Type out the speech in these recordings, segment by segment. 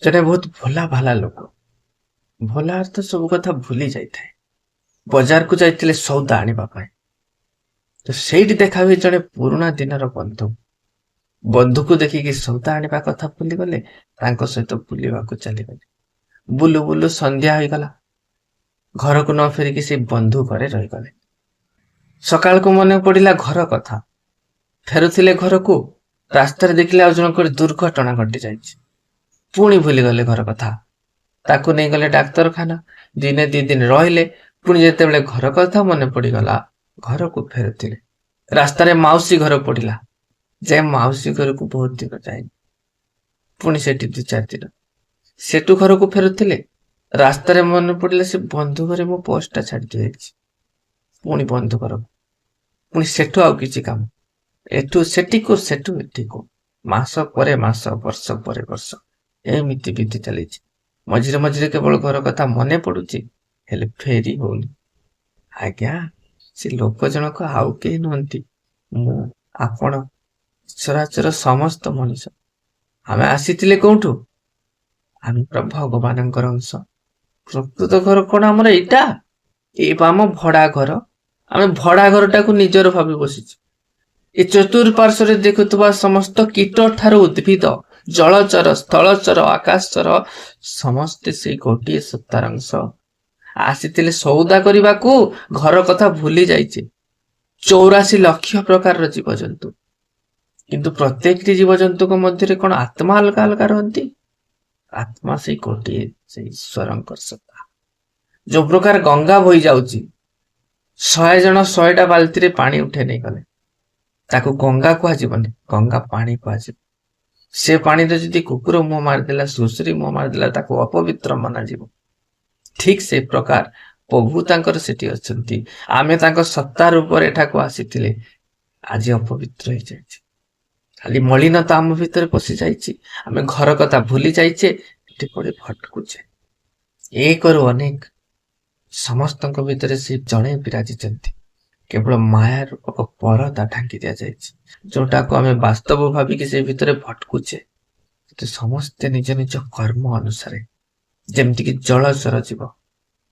ଜଣେ ବହୁତ ଭୋଲା ଭାଲା ଲୋକ। ଭୋଲା ଅର୍ଥ ସବୁ କଥା ଭୁଲି ଯାଇଥାଏ। ବଜାରକୁ ଯାଇଥିଲେ ସଉଦା ଆଣିବା ପାଇଁ। ତ ସେଇଠି ଦେଖା ହୁଏ ଜଣେ ପୁରୁଣା ଦିନର ବନ୍ଧୁ। ବନ୍ଧୁକୁ ଦେଖିକି ସଉଦା ଆଣିବା କଥା ଭୁଲିଗଲେ, ତାଙ୍କ ସହିତ ବୁଲିବାକୁ ଚାଲିଗଲେ। ବୁଲୁ ବୁଲୁ ସନ୍ଧ୍ୟା ହୋଇଗଲା। ଘରକୁ ନ ଫେରିକି ସେ ବନ୍ଧୁ ଘରେ ରହିଗଲେ। ସକାଳକୁ ମନେ ପଡିଲା ଘର କଥା। ଫେରୁଥିଲେ ଘରକୁ, ରାସ୍ତାରେ ଦେଖିଲେ ଆଉ ଜଣଙ୍କର ଦୁର୍ଘଟଣା ଘଟି ଯାଇଛି। ପୁଣି ଭୁଲିଗଲେ ଘର କଥା। ତାକୁ ନେଇଗଲେ ଡାକ୍ତରଖାନା। ଦିନେ ଦି ଦିନ ରହିଲେ। ପୁଣି ଯେତେବେଳେ ଘର କଥା ମନେ ପଡିଗଲା, ଘରକୁ ଫେରୁଥିଲେ। ରାସ୍ତାରେ ମାଉସୀ ଘର ପଡିଲା। ଯେ ମାଉସୀ ଘରକୁ ବହୁତ ଦିନ ଯାଇନି। ପୁଣି ସେଠି 2-4 ଦିନ। ସେଠୁ ଘରକୁ ଫେରୁଥିଲେ। ରାସ୍ତାରେ ମନେ ପଡିଲା ସେ ବନ୍ଧୁ ଘରେ ମୋ ପର୍ସଟା ଛାଡି ଯାଇଛି। ପୁଣି ବନ୍ଧୁ ଘରକୁ। ପୁଣି ସେଠୁ ଆଉ କିଛି କାମ। ଏଠୁ ସେଠିକୁ, ସେଠୁ ଏଠିକୁ। ମାସ ପରେ ମାସ, ବର୍ଷ ପରେ ବର୍ଷ, ଏମିତି ବିତି ଚାଲିଛି। ମଝିରେ ମଝିରେ କେବଳ ଘର କଥା ମନେ ପଡୁଛି, ହେଲେ ଫେରି ହଉନି। ଆଜ୍ଞା, ସେ ଲୋକ ଜଣକ ଆଉ କେହି ନୁହନ୍ତି, ମୁଁ, ଆପଣ, ସଚରାଚର ସମସ୍ତ ମଣିଷ। ଆମେ ଆସିଥିଲେ କୋଉଠୁ? ଆମେ ପୁରା ଭଗବାନଙ୍କର ଅଂଶ। ପ୍ରକୃତ ଘର କଣ ଆମର ଏଇଟା? ଏଇ ଆମ ଭଡା ଘର। ଆମେ ଭଡା ଘରଟାକୁ ନିଜର ଭାବି ବସିଛୁ। ଏ ଚତୁଃପାର୍ଶ୍ୱରେ ଦେଖୁଥିବା ସମସ୍ତ କୀଟ ଠାରୁ ଉଦ୍ଭିଦ, ଜଳଚର, ସ୍ଥଳଚର, ଆକାଶଚର, ସମସ୍ତେ ସେଇ ଗୋଟିଏ ସତ୍ତାର ଅଂଶ। ଆସିଥିଲେ ସଉଦା କରିବାକୁ, ଘର କଥା ଭୁଲି ଯାଇଛି। 84 ଲକ୍ଷ ପ୍ରକାରର ଜୀବଜନ୍ତୁ। କିନ୍ତୁ ପ୍ରତ୍ୟେକଟି ଜୀବଜନ୍ତୁଙ୍କ ମଧ୍ୟରେ କଣ ଆତ୍ମା ଅଲଗା ଅଲଗା ରହନ୍ତି? ଆତ୍ମା ସେଇ ଗୋଟିଏ, ସେଇ ଈଶ୍ୱରଙ୍କର ସତ୍ତା। ଯୋଉ ପ୍ରକାର ଗଙ୍ଗା ବହି ଯାଉଛି, 100 ଜଣ 100ଟା ବାଲ୍ତିରେ ପାଣି ଉଠେଇ ନେଇଗଲେ, ତାକୁ ଗଙ୍ଗା କୁହାଯିବନି, ଗଙ୍ଗା ପାଣି କୁହାଯିବ। ସେ ପାଣିରେ ଯଦି କୁକୁର ମୁହଁ ମାରିଦେଲା, ସୁଶ୍ରୀ ମୁହଁ ମାରିଦେଲା, ତାକୁ ଅପବିତ୍ର ମନାଯିବ। ଠିକ ସେ ପ୍ରକାର ପ୍ରଭୁ ତାଙ୍କର ସେଠି ଅଛନ୍ତି। ଆମେ ତାଙ୍କ ସତ୍ତା ରୂପରେ ଏଠାକୁ ଆସିଥିଲେ, ଆଜି ଅପବିତ୍ର ହେଇଯାଇଛି। ଖାଲି ମଳିନତା ଆମ ଭିତରେ ପଶି ଯାଇଛି। ଆମେ ଘର କଥା ଭୁଲି ଯାଇଛେ, ଏଠି ପଡି ଭଟକୁଛେ। ଏକରୁ ଅନେକ, ସମସ୍ତଙ୍କ ଭିତରେ ସେ ଜଣେ ବିରାଜିଛନ୍ତି। କେବଳ ମାୟା ରୂପକ ପରଦା ଢାଙ୍କି ଦିଆଯାଇଛି, ଯୋଉଟାକୁ ଆମେ ବାସ୍ତବ ଭାବିକି ସେ ଭିତରେ ଭଟକୁଛେ। ସମସ୍ତେ ନିଜ ନିଜ କର୍ମ ଅନୁସାରେ, ଯେମିତିକି ଜଳଚର ଜୀବ।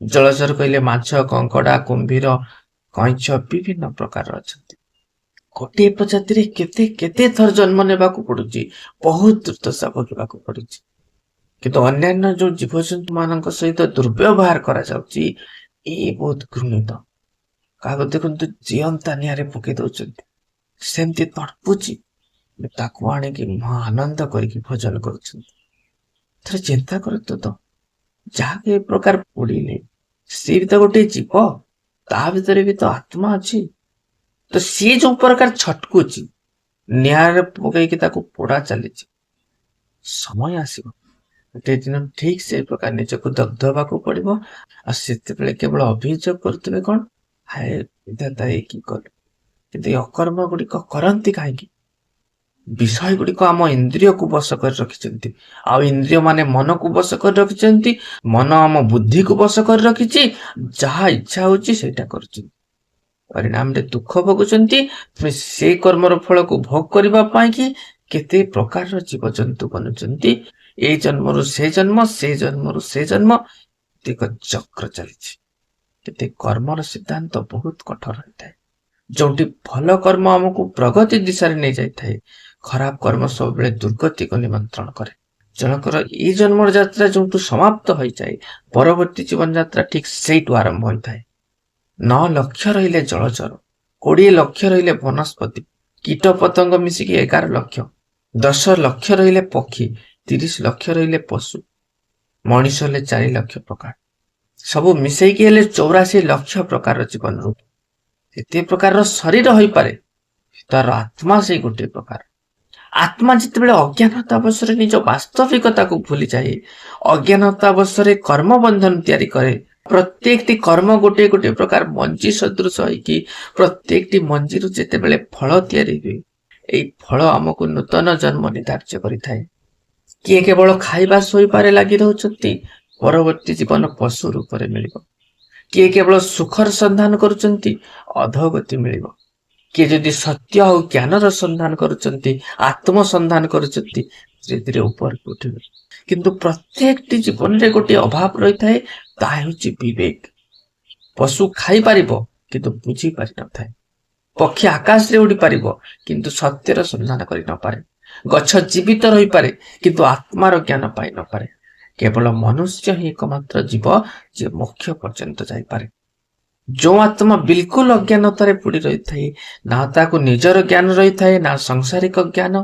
ଜଳଚର କହିଲେ ମାଛ, କଙ୍କଡା, କୁମ୍ଭୀର, କଇଁଛ, ବିଭିନ୍ନ ପ୍ରକାର ଅଛନ୍ତି। ଗୋଟିଏ ପ୍ରଜାତିରେ କେତେ କେତେ ଥର ଜନ୍ମ ନେବାକୁ ପଡୁଛି, ବହୁତ ଦୁର୍ଦ୍ଦଶା ଭୋଗିବାକୁ ପଡୁଛି। କିନ୍ତୁ ଅନ୍ୟାନ୍ୟ ଯୋଉ ଜୀବଜନ୍ତୁ ମାନଙ୍କ ସହିତ ଦୁର୍ବ୍ୟବହାର କରାଯାଉଛି, ଇଏ ବହୁତ ଘୃଣିତ। କାହାକୁ ଦେଖନ୍ତୁ ଜିଅନ୍ତା ନିଆଁରେ ପକେଇ ଦଉଛନ୍ତି, ସେମିତି ତଡପୁଛି, ତାକୁ ଆଣିକି ମହା ଆନନ୍ଦ କରିକି ଭୋଜନ କରୁଛନ୍ତି। ଥରେ ଚିନ୍ତା କରନ୍ତୁ ତ, ଯାହାକୁ ଏ ପ୍ରକାର ପୋଡିଲେ, ସିଏ ବି ତ ଗୋଟେ ଜୀବ, ତା ଭିତରେ ବି ତ ଆତ୍ମା ଅଛି। ତ ସିଏ ଯୋଉ ପ୍ରକାର ଛଟକୁଛି, ନିଆଁରେ ପକେଇକି ତାକୁ ପୋଡା ଚାଲିଛି, ସମୟ ଆସିବ ଗୋଟେ ଦିନ ଠିକ ସେଇ ପ୍ରକାର ନିଜକୁ ଦଗ୍ଧ ହେବାକୁ ପଡିବ। ଆଉ ସେତେବେଳେ କେବଳ ଅଭିଯୋଗ କରୁଥିବେ କଣ, ହାୟ ବିଧାତା ଏ କି କଲୁ। କିନ୍ତୁ ଏ ଅକର୍ମ ଗୁଡିକ କରନ୍ତି କାହିଁକି? ବିଷୟ ଗୁଡିକ ଆମ ଇନ୍ଦ୍ରିୟକୁ ବଶ କରି ରଖିଛନ୍ତି, ଆଉ ଇନ୍ଦ୍ରିୟ ମାନେ ମନକୁ ବଶ କରି ରଖିଛନ୍ତି। ମନ ଆମ ବୁଦ୍ଧିକୁ ବଶ କରି ରଖିଛି। ଯାହା ଇଚ୍ଛା ହଉଛି ସେଇଟା କରୁଛନ୍ତି, ପରିଣାମରେ ଦୁଃଖ ଭୋଗୁଛନ୍ତି। ପୁଣି ସେଇ କର୍ମର ଫଳକୁ ଭୋଗ କରିବା ପାଇଁ କି କେତେ ପ୍ରକାରର ଜୀବଜନ୍ତୁ ବନୁଛନ୍ତି। ଏଇ ଜନ୍ମରୁ ସେ ଜନ୍ମ, ସେ ଜନ୍ମରୁ ସେ ଜନ୍ମ, ଏକ ଚକ୍ର ଚାଲିଛି। କିନ୍ତୁ କର୍ମର ସିଦ୍ଧାନ୍ତ ବହୁତ କଠୋର ହୋଇଥାଏ। ଯୋଉଠି ଭଲ କର୍ମ ଆମକୁ ପ୍ରଗତି ଦିଶାରେ ନେଇଯାଇଥାଏ, ଖରାପ କର୍ମ ସବୁବେଳେ ଦୁର୍ଗତିକୁ ନିମନ୍ତ୍ରଣ କରେ। ଜଣଙ୍କର ଏଇ ଜନ୍ମର ଯାତ୍ରା ଯୋଉଠୁ ସମାପ୍ତ ହୋଇଯାଏ, ପରବର୍ତ୍ତୀ ଜୀବନ ଯାତ୍ରା ଠିକ ସେଇଠୁ ଆରମ୍ଭ ହୋଇଥାଏ। 9 ଲକ୍ଷ ରହିଲେ ଜଳଚର, 20 ଲକ୍ଷ ରହିଲେ ବନସ୍ପତି, କୀଟ ପତଙ୍ଗ ମିଶିକି 11 ଲକ୍ଷ, 10 ଲକ୍ଷ ରହିଲେ ପକ୍ଷୀ, 30 ଲକ୍ଷ ରହିଲେ ପଶୁ, ମଣିଷ ହେଲେ 4 ଲକ୍ଷ ପ୍ରକାର। ସବୁ ମିଶେଇକି ହେଲେ 84 ଲକ୍ଷ ପ୍ରକାରର ଜୀବନ ରୂପ। ଏତେ ପ୍ରକାରର ଶରୀର ହୋଇପାରେ, ତାର ଆତ୍ମା ସେଇ ଗୋଟିଏ ପ୍ରକାର। ଆତ୍ମା ଯେତେବେଳେ ଅଜ୍ଞାନତା ଅବସରରେ ନିଜ ବାସ୍ତବିକତାକୁ ଭୁଲିଯାଏ, ଅଜ୍ଞାନତା ଅବସରରେ କର୍ମ ବନ୍ଧନ ତିଆରି କରେ, ପ୍ରତ୍ୟେକଟି କର୍ମ ଗୋଟିଏ ଗୋଟିଏ ପ୍ରକାର ମଞ୍ଜି ସଦୃଶ ହେଇକି, ପ୍ରତ୍ୟେକଟି ମଞ୍ଜିରୁ ଯେତେବେଳେ ଫଳ ତିଆରି ହୁଏ, ଏଇ ଫଳ ଆମକୁ ନୂତନ ଜନ୍ମ ନିର୍ଦ୍ଧାର୍ଯ୍ୟ କରିଥାଏ। କିଏ କେବଳ ଖାଇବା ଶୋଇବାରେ ଲାଗି ରହୁଛନ୍ତି, ପରବର୍ତ୍ତୀ ଜୀବନ ପଶୁ ରୂପରେ ମିଳିବ। କିଏ କେବଳ ସୁଖର ସନ୍ଧାନ କରୁଛନ୍ତି, ଅଧୋଗତି ମିଳିବ। କିଏ ଯଦି ସତ୍ୟ ଆଉ ଜ୍ଞାନର ସନ୍ଧାନ କରୁଛନ୍ତି, ଆତ୍ମ ସନ୍ଧାନ କରୁଛନ୍ତି, ଧୀରେ ଧୀରେ ଉପରକୁ ଉଠିବେ। କିନ୍ତୁ ପ୍ରତ୍ୟେକଟି ଜୀବନରେ ଗୋଟିଏ ଅଭାବ ରହିଥାଏ, ତାହା ହେଉଛି ବିବେକ। ପଶୁ ଖାଇପାରିବ କିନ୍ତୁ ବୁଝି ପାରିନଥାଏ। ପକ୍ଷୀ ଆକାଶରେ ଉଡ଼ିପାରିବ କିନ୍ତୁ ସତ୍ୟର ସନ୍ଧାନ କରି ନପାରେ। ଗଛ ଜୀବିତ ରହିପାରେ କିନ୍ତୁ ଆତ୍ମାର ଜ୍ଞାନ ପାଇ ନପାରେ। କେବଳ ମନୁଷ୍ୟ ହିଁ ଏକମାତ୍ର ଜୀବ ଯିଏ ମୋକ୍ଷ ପର୍ଯ୍ୟନ୍ତ ଯାଇପାରେ। ଯେଉଁ ଆତ୍ମା ବିଲକୁଲ ଅଜ୍ଞାନତାରେ ବୁଡ଼ି ରହିଥାଏ, ନା ତାକୁ ନିଜର ଜ୍ଞାନ ରହିଥାଏ ନା ସଂସାରିକ ଜ୍ଞାନ,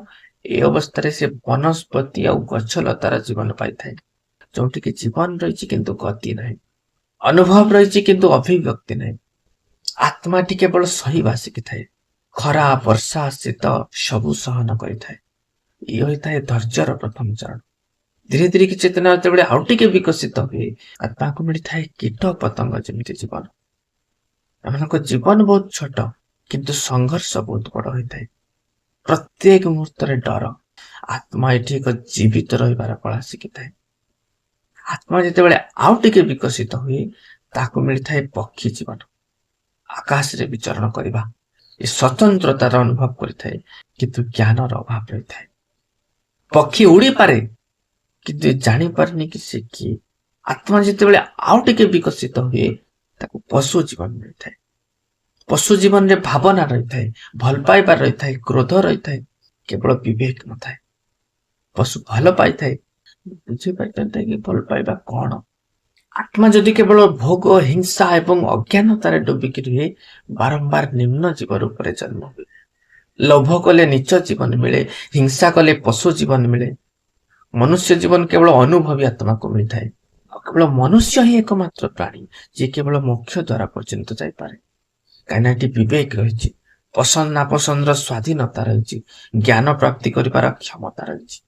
ଏ ଅବସ୍ଥାରେ ସେ ବନସ୍ପତି ଆଉ ଗଛଲତାର ଜୀବନ ପାଇଥାଏ, ଯୋଉଠିକି ଜୀବନ ରହିଛି କିନ୍ତୁ ଗତି ନାହିଁ, ଅନୁଭବ ରହିଛି କିନ୍ତୁ ଅଭିବ୍ୟକ୍ତି ନାହିଁ। ଆତ୍ମାଟି କେବଳ ସହିବା ଶିଖିଥାଏ। ଖରା, ବର୍ଷା, ଶୀତ ସବୁ ସହନ କରିଥାଏ। ଇଏ ହୋଇଥାଏ ଧୈର୍ଯ୍ୟର ପ୍ରଥମ ଚରଣ। ଧୀରେ ଧୀରେ କିଛି ଦିନ ଯେତେବେଳେ ଆଉ ଟିକେ ବିକଶିତ ହୁଏ, ଆତ୍ମାକୁ ମିଳିଥାଏ କୀଟ ପତଙ୍ଗ ଯେମିତି ଜୀବନ। ଏମାନଙ୍କ ଜୀବନ ବହୁତ ଛୋଟ କିନ୍ତୁ ସଂଘର୍ଷ ବହୁତ ବଡ ହୋଇଥାଏ। ପ୍ରତ୍ୟେକ ମୁହୂର୍ତ୍ତରେ ଡର। ଆତ୍ମା ଏଠି ଏକ ଜୀବିତ ରହିବାର କଳା ଶିଖିଥାଏ। ଆତ୍ମା ଯେତେବେଳେ ଆଉ ଟିକେ ବିକଶିତ ହୁଏ, ତାକୁ ମିଳିଥାଏ ପକ୍ଷୀ ଜୀବନ। ଆକାଶରେ ବିଚରଣ କରିବା, ଏ ସ୍ୱତନ୍ତ୍ରତାର ଅନୁଭବ କରିଥାଏ କିନ୍ତୁ ଜ୍ଞାନର ଅଭାବ ରହିଥାଏ। ପକ୍ଷୀ ଉଡ଼ିପାରେ କିନ୍ତୁ ଜାଣିପାରେନି କି ସେ କିଏ। ଆତ୍ମା ଯେତେବେଳେ ଆଉ ଟିକେ ବିକଶିତ ହୁଏ, ତାକୁ ପଶୁ ଜୀବନ ମିଳିଥାଏ। ପଶୁ ଜୀବନରେ ଭାବନା ରହିଥାଏ, ଭଲ ପାଇବା ରହିଥାଏ, କ୍ରୋଧ ରହିଥାଏ, କେବଳ ବିବେକ ନଥାଏ। ପଶୁ ଭଲ ପାଇଥାଏ, ବୁଝିପାରିଥାଏ କି ଭଲ ପାଇବା କଣ। ଆତ୍ମା ଯଦି କେବଳ ଭୋଗ, ହିଂସା ଏବଂ ଅଜ୍ଞାନତାରେ ଡୁବିକି ରୁହେ, ବାରମ୍ବାର ନିମ୍ନ ଜୀବ ରୂପରେ ଜନ୍ମ ହୁଏ। ଲୋଭ କଲେ ନୀଚ ଜୀବନ ମିଳେ, ହିଂସା କଲେ ପଶୁ ଜୀବନ ମିଳେ। ମନୁଷ୍ୟ ଜୀବନ କେବଳ ଅନୁଭବୀ ଆତ୍ମାକୁ ମିଳିଥାଏ। ଆଉ କେବଳ ମନୁଷ୍ୟ ହିଁ ଏକମାତ୍ର ପ୍ରାଣୀ ଯିଏ କେବଳ ମୋକ୍ଷ ଦ୍ଵାର ପର୍ଯ୍ୟନ୍ତ ଯାଇପାରେ। କାହିଁକିନା ଏଠି ବିବେକ ରହିଛି, ପସନ୍ଦ ନାପସନ୍ଦର ସ୍ୱାଧୀନତା ରହିଛି, ଜ୍ଞାନ ପ୍ରାପ୍ତି କରିବାର କ୍ଷମତା ରହିଛି।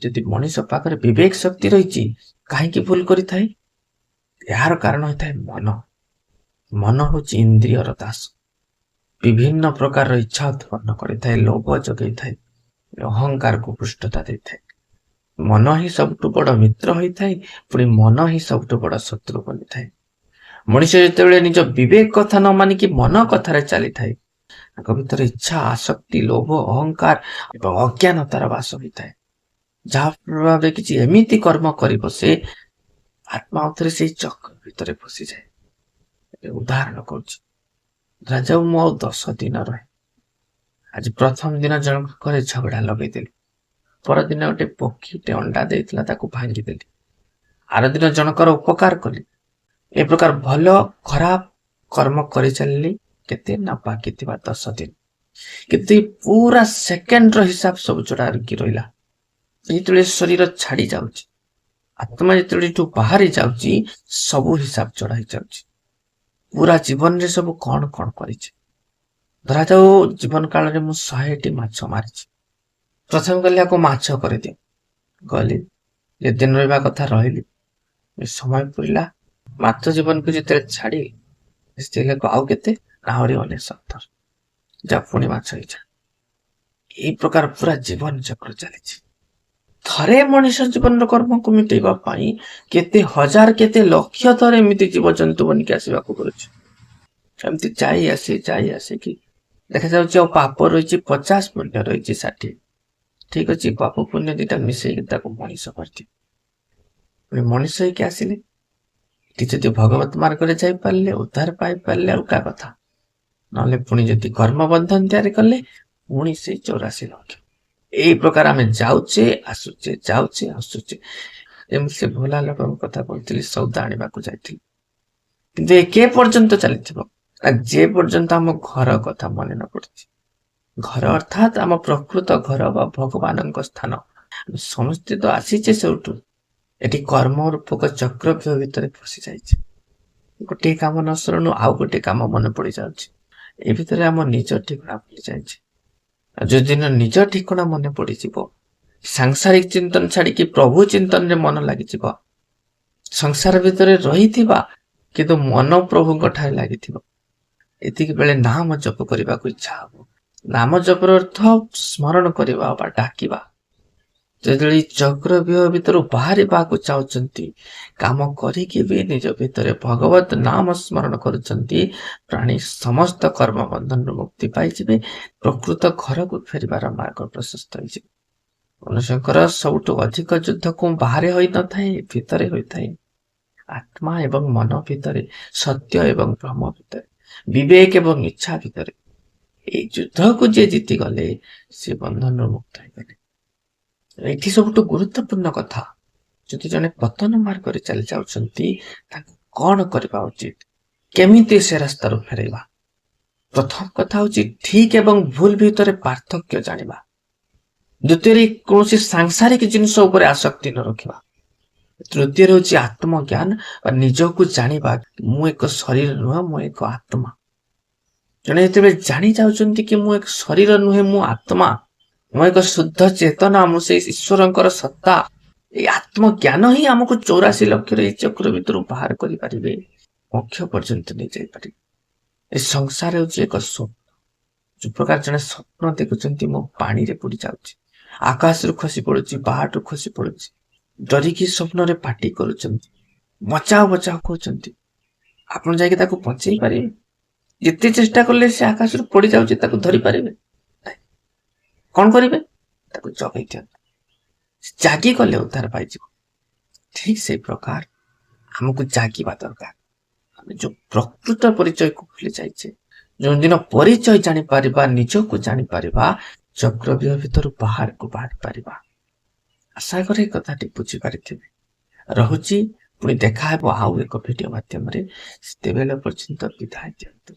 ଯଦି ମଣିଷ ପାଖରେ ବିବେକ ଶକ୍ତି ରହିଛି, କାହିଁକି ଭୁଲ କରିଥାଏ? ଏହାର କାରଣ ହୋଇଥାଏ ମନ। ମନ ହେଉଛି ଇନ୍ଦ୍ରିୟର ଦାସ। ବିଭିନ୍ନ ପ୍ରକାରର ଇଚ୍ଛା ଉତ୍ପନ୍ନ କରିଥାଏ, ଲୋଭ ଯୋଗାଇଥାଏ, ଅହଙ୍କାରକୁ ପୃଷ୍ଠତା ଦେଇଥାଏ। ମନ ହିଁ ସବୁଠୁ ବଡ ମିତ୍ର ହୋଇଥାଏ, ପୁଣି ମନ ହିଁ ସବୁଠୁ ବଡ ଶତ୍ରୁ ବନିଥାଏ। ମଣିଷ ଯେତେବେଳେ ନିଜ ବିବେକ କଥା ନ ମାନିକି ମନ କଥାରେ ଚାଲିଥାଏ, ତାଙ୍କ ଭିତରେ ଇଚ୍ଛା, ଆସକ୍ତି, ଲୋଭ, ଅହଙ୍କାର ଏବଂ ଅଜ୍ଞାନତାର ବାସ ହୋଇଥାଏ। ଯାହା ପ୍ରଭାବରେ କିଛି ଏମିତି କର୍ମ କରିବ, ସେ ଆତ୍ମା ଅଥରେ ସେଇ ଚକ୍ର ଭିତରେ ଫସିଯାଏ। ଉଦାହରଣ କରୁଛି, ଧରାଯାଉ ମୁଁ ଆଉ 10 ଦିନ ରହେ। ଆଜି ପ୍ରଥମ ଦିନ ଜଣଙ୍କ ଘରେ ଝଗଡା ଲଗେଇଦେଲି। ପରଦିନ ଗୋଟେ ପକ୍ଷୀଟେ ଅଣ୍ଡା ଦେଇଥିଲା, ତାକୁ ଭାଙ୍ଗିଦେଲି। ଆର ଦିନ ଜଣଙ୍କର ଉପକାର କଲି। ଏ ପ୍ରକାର ଭଲ ଖରାପ କର୍ମ କରିଚାଲିଲି। କେତେ ନା ବାକି ଥିବା 10 ଦିନ। କିନ୍ତୁ ପୁରା ସେକେଣ୍ଡର ହିସାବ ସବୁ ଯୋଡାକି ରହିଲା। ଯେତେବେଳେ ଶରୀର ଛାଡି ଯାଉଛି, ଆତ୍ମା ଯେତେବେଳେ ଏଠୁ ବାହାରି ଯାଉଛି, ସବୁ ହିସାବ ଯୋଡା ହେଇଯାଉଛି। ପୁରା ଜୀବନରେ ସବୁ କଣ କଣ କରିଛି। ଧରାଯାଉ ଜୀବନ କାଳରେ ମୁଁ 100ଟି ମାଛ ମାରିଛି। ପ୍ରଥମେ କହିଲି ଆକୁ ମାଛ କରିଦିଅ। ଗଲି, ଯେଦିନ ରହିବା କଥା ରହିଲି। ସମୟ ପୁରିଲା, ମାଛ ଜୀବନକୁ ଯେତେବେଳେ ଛାଡିଲି, ସ୍ତ୍ରୀଲୋକ ଆଉ କେତେ, ଆହୁରି 99 ଯା ପୁଣି ମାଛ ହେଇଯା। ଏଇ ପ୍ରକାର ପୁରା ଜୀବନ ଚକ୍ର ଚାଲିଛି। ଥରେ ମଣିଷ ଜୀବନର କର୍ମକୁ ମିଟେଇବା ପାଇଁ କେତେ ହଜାର, କେତେ ଲକ୍ଷ ଥର ଏମିତି ଜୀବଜନ୍ତୁ ବନିକି ଆସିବାକୁ ପଡୁଛି। ଏମିତି ଯାଇ ଆସେ କି ଦେଖାଯାଉଛି ଆଉ ପାପ ରହିଛି 50, ପୁଣ୍ୟ ରହିଛି 60। ଠିକ ଅଛି, ପାପ ପୁଣ୍ୟ ଦିଟା ମିଶେଇକି ତାକୁ ମଣିଷ କରିଦିଏ। ପୁଣି ମଣିଷ ହେଇକି ଆସିଲେ, ଏଠି ଯଦି ଭଗବତ ମାର୍ଗରେ ଯାଇପାରିଲେ, ଉଦ୍ଧାର ପାଇପାରିଲେ ଅଲଗା କଥା। ନହେଲେ ପୁଣି ଯଦି କର୍ମବନ୍ଧନ ତିଆରି କଲେ, ପୁଣି ସେଇ 84 ଲକ୍ଷ। ଏଇ ପ୍ରକାର ଆମେ ଯାଉଛେ ଆସୁଛେ। ଏମିତି ସେ ଭୋଲା ଲୋକଙ୍କ କଥା କହୁଥିଲି, ସଉଦା ଆଣିବାକୁ ଯାଇଥିଲି। କିନ୍ତୁ ଏ କେ ପର୍ଯ୍ୟନ୍ତ ଚାଲିଥିବ, ଯେ ପର୍ଯ୍ୟନ୍ତ ଆମ ଘର କଥା ମନେ ନ ପଡୁଛି। ଘର ଅର୍ଥାତ୍ ଆମ ପ୍ରକୃତ ଘର ବା ଭଗବାନଙ୍କ ସ୍ଥାନ। ସମସ୍ତେ ତ ଆସିଛେ ସେଇଠୁ। ଏଠି କର୍ମ ରୂପକ ଚକ୍ରବ୍ୟୂହ ଭିତରେ ଫସି ଯାଇଛି। ଗୋଟିଏ କାମ ନ ଶୁଣୁ ଆଉ ଗୋଟିଏ କାମ ମନେ ପଡି ଯାଉଛି। ଏ ଭିତରେ ଆମ ନିଜ ଠିକଣା ଭୁଲି ଯାଇଛି। ଯୋଉଦିନ ନିଜ ଠିକଣା ମନେ ପଡିଯିବ, ସାଂସାରିକ ଚିନ୍ତନ ଛାଡିକି ପ୍ରଭୁ ଚିନ୍ତନରେ ମନ ଲାଗିଯିବ, ସଂସାର ଭିତରେ ରହିଥିବା କିନ୍ତୁ ମନ ପ୍ରଭୁଙ୍କ ଠାରେ ଲାଗିଥିବ, ଏତିକି ବେଳେ ନାମ ଜପ କରିବାକୁ ଇଚ୍ଛା ହବ। ନାମ ଜପର ଅର୍ଥ ସ୍ମରଣ କରିବା ବା ଡାକିବା। ଯେତେବେଳେ ଚକ୍ରବ୍ୟୂହ ଭିତରୁ ବାହାରିବାକୁ ଚାହୁଁଛନ୍ତି, କାମ କରିକି ବି ନିଜ ଭିତରେ ଭଗବତ ନାମ ସ୍ମରଣ କରୁଛନ୍ତି, ପ୍ରାଣୀ ସମସ୍ତ କର୍ମ ବନ୍ଧନରୁ ମୁକ୍ତି ପାଇଯିବେ, ପ୍ରକୃତ ଘରକୁ ଫେରିବାର ମାର୍ଗ ପ୍ରଶସ୍ତ ହେଇଯିବ। ମନୁଷ୍ୟଙ୍କର ସବୁଠୁ ଅଧିକ ଯୁଦ୍ଧ କୋଉ ବାହାରେ ହୋଇନଥାଏ, ଭିତରେ ହୋଇଥାଏ। ଆତ୍ମା ଏବଂ ମନ ଭିତରେ, ସତ୍ୟ ଏବଂ ଭ୍ରମ ଭିତରେ, ବିବେକ ଏବଂ ଇଚ୍ଛା ଭିତରେ। ଏଇ ଯୁଦ୍ଧକୁ ଯିଏ ଜିତିଗଲେ ସେ ବନ୍ଧନରୁ ମୁକ୍ତ ହେଇଗଲେ। ଏଇଠି ସବୁଠୁ ଗୁରୁତ୍ୱପୂର୍ଣ୍ଣ କଥା, ଯଦି ଜଣେ ପତନ ମାର୍ଗରେ ଚାଲି ଯାଉଛନ୍ତି ତାଙ୍କୁ କଣ କରିବା ଉଚିତ, କେମିତି ସେ ରାସ୍ତାରୁ ଫେରାଇବା। ପ୍ରଥମ କଥା ହଉଛି ଠିକ ଏବଂ ଭୁଲ ଭିତରେ ପାର୍ଥକ୍ୟ ଜାଣିବା। ଦ୍ୱିତୀୟରେ କୌଣସି ସାଂସାରିକ ଜିନିଷ ଉପରେ ଆସକ୍ତି ନ ରଖିବା। ତୃତୀୟରେ ହଉଛି ଆତ୍ମଜ୍ଞାନ ବା ନିଜକୁ ଜାଣିବା, ମୁଁ ଏକ ଶରୀର ନୁହେଁ, ମୁଁ ଏକ ଆତ୍ମା। ଜଣେ ଯେତେବେଳେ ଜାଣି ଯାଉଛନ୍ତି କି ମୁଁ ଏକ ଶରୀର ନୁହେଁ, ମୁଁ ଆତ୍ମା, ମୁଁ ଏକ ଶୁଦ୍ଧ ଚେତନା, ମୁଁ ସେଇ ଈଶ୍ୱରଙ୍କର ସତ୍ତା, ଏଇ ଆତ୍ମଜ୍ଞାନ ହିଁ ଆମକୁ 84 ଲକ୍ଷର ଏଇ ଚକ୍ର ଭିତରୁ ବାହାର କରିପାରିବେ, ମୋକ୍ଷ ପର୍ଯ୍ୟନ୍ତ ନେଇଯାଇପାରିବେ। ଏ ସଂସାର ହେଉଛି ଏକ ସ୍ୱପ୍ନ। ଯୋଉ ପ୍ରକାର ଜଣେ ସ୍ୱପ୍ନ ଦେଖୁଛନ୍ତି ମୁଁ ପାଣିରେ ବୁଡି ଯାଉଛି, ଆକାଶରୁ ଖସି ପଡୁଛି, ପାହାଡରୁ ଖସି ପଡୁଛି, ଡରିକି ସ୍ୱପ୍ନରେ ପାଟି କରୁଛନ୍ତି, ବଚାଅ ବଚାଅ କହୁଛନ୍ତି, ଆପଣ ଯାଇକି ତାକୁ ବଞ୍ଚେଇ ପାରିବେ? ଯେତେ ଚେଷ୍ଟା କଲେ ସେ ଆକାଶରୁ ପଡି ଯାଉଛି, ତାକୁ ଧରି ପାରିବେ? କଣ କରିବେ? ତାକୁ ଜଗେଇ ଦିଅନ୍ତୁ, ଜାଗି ଗଲେ ଉଦ୍ଧାର ପାଇଯିବ। ଠିକ ସେଇ ପ୍ରକାର ଆମକୁ ଜାଗିବା ଦରକାର। ଆମେ ଯୋଉ ପ୍ରକୃତ ପରିଚୟକୁ ଭୁଲି ଯାଇଛେ, ଯୋଉଦିନ ପରିଚୟ ଜାଣିପାରିବା, ନିଜକୁ ଜାଣିପାରିବା, ଚକ୍ରବ୍ୟୁହ ଭିତରୁ ବାହାରକୁ ବାହାରି ପାରିବା। ଆଶା କରେ ଏ କଥାଟି ବୁଝିପାରିଥିବେ। ରହୁଛି, ପୁଣି ଦେଖା ହେବ ଆଉ ଏକ ଭିଡିଓ ମାଧ୍ୟମରେ। ସେତେବେଳେ ପର୍ଯ୍ୟନ୍ତ ବିଦାୟ ଦିଅନ୍ତୁ।